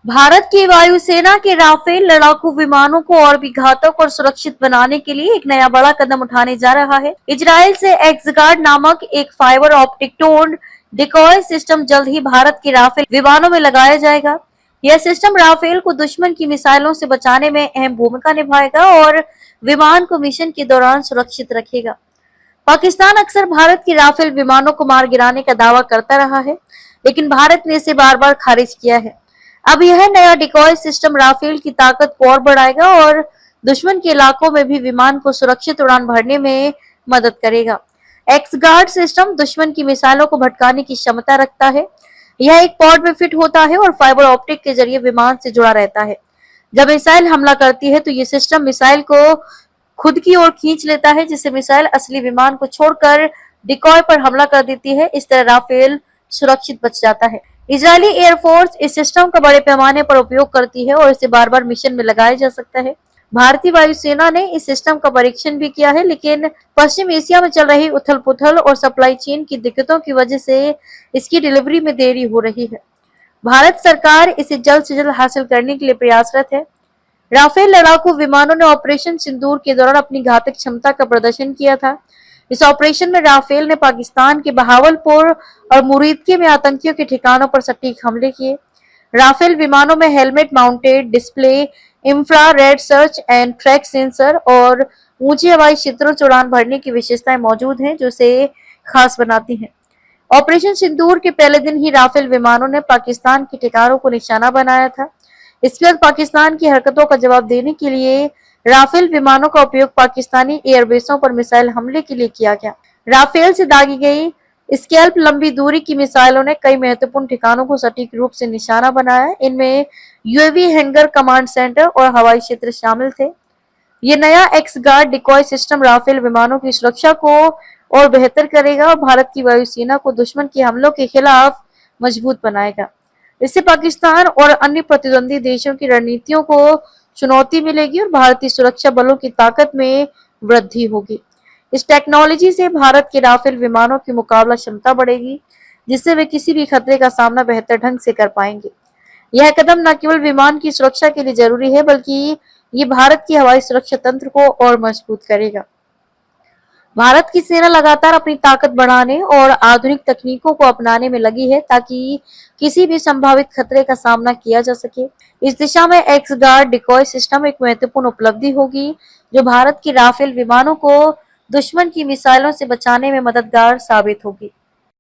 भारत की वायुसेना के राफेल लड़ाकू विमानों को और भी घातक और सुरक्षित बनाने के लिए एक नया बड़ा कदम उठाने जा रहा है। इजराइल से एक्सगार्ड नामक एक fibre optic toned decoy system जल्द ही भारत के राफेल विमानों में लगाया जाएगा। यह सिस्टम राफेल को दुश्मन की मिसाइलों से बचाने में अहम भूमिका निभाएगा और विमान को मिशन के दौरान सुरक्षित रखेगा। पाकिस्तान अक्सर भारत के राफेल विमानों को मार गिराने का दावा करता रहा है, लेकिन भारत ने इसे बार बार खारिज किया है। अब यह नया डिकॉय सिस्टम राफेल की ताकत को और बढ़ाएगा और दुश्मन के इलाकों में भी विमान को सुरक्षित उड़ान भरने में मदद करेगा। एक्सगार्ड सिस्टम दुश्मन की मिसाइलों को भटकाने की क्षमता रखता है। यह एक पॉड में फिट होता है और फाइबर ऑप्टिक के जरिए विमान से जुड़ा रहता है। जब मिसाइल हमला करती है तो ये सिस्टम मिसाइल को खुद की ओर खींच लेता है, जिससे मिसाइल असली विमान को छोड़कर डिकॉय पर हमला कर देती है। इस तरह राफेल सुरक्षित बच जाता है। इजरायली एयरफोर्स इस सिस्टम का बड़े पैमाने पर उपयोग करती है और इसे बार बार मिशन में लगाया जा सकता है। भारतीय वायुसेना ने इस सिस्टम का परीक्षण भी किया है, लेकिन पश्चिम एशिया में चल रही उथल पुथल और सप्लाई चेन की दिक्कतों की वजह से इसकी डिलीवरी में देरी हो रही है। भारत सरकार इसे जल्द से जल्द हासिल करने के लिए प्रयासरत है। राफेल लड़ाकू विमानों ने ऑपरेशन सिंदूर के दौरान अपनी घातक क्षमता का प्रदर्शन किया था। इस ऑपरेशन में राफेल ने पाकिस्तान के बहावलपुर और मुरीदके में आतंकियों के ठिकानों पर सटीक हमले किए। राफेल विमानों में helmet mounted display, infrared search and track sensor और ऊंचे हवाई क्षेत्रों से उड़ान भरने की विशेषताएं मौजूद हैं, जो इसे खास बनाती हैं। ऑपरेशन सिंदूर के पहले दिन ही राफेल विमानों ने पाकिस्तान के ठिकानों को निशाना बनाया था। इसके बाद पाकिस्तान की हरकतों का जवाब देने के लिए राफेल विमानों का उपयोग पाकिस्तानी एयरबेसों पर मिसाइल हमले के लिए किया गया। राफेल से दागी गई स्कैल्प लंबी दूरी की मिसाइलों ने कई महत्वपूर्ण ठिकानों को सटीक रूप से निशाना बनाया। इनमें यूएवी हैंगर, कमांड सेंटर और हवाई क्षेत्र शामिल थे। ये नया एक्सगार्ड डिकॉय सिस्टम राफेल विमानों की सुरक्षा को और बेहतर करेगा और भारत की वायुसेना को दुश्मन के हमलों के खिलाफ मजबूत बनाएगा। इससे पाकिस्तान और अन्य प्रतिद्वंदी देशों की रणनीतियों को चुनौती मिलेगी और भारतीय सुरक्षा बलों की ताकत में वृद्धि होगी। इस टेक्नोलॉजी से भारत के राफेल विमानों की मुकाबला क्षमता बढ़ेगी, जिससे वे किसी भी खतरे का सामना बेहतर ढंग से कर पाएंगे। यह कदम न केवल विमान की सुरक्षा के लिए जरूरी है, बल्कि ये भारत की हवाई सुरक्षा तंत्र को और मजबूत करेगा। भारत की सेना लगातार अपनी ताकत बढ़ाने और आधुनिक तकनीकों को अपनाने में लगी है, ताकि किसी भी संभावित खतरे का सामना किया जा सके। इस दिशा में एक्सगार्ड डिकॉय सिस्टम एक महत्वपूर्ण उपलब्धि होगी, जो भारत की राफेल विमानों को दुश्मन की मिसाइलों से बचाने में मददगार साबित होगी।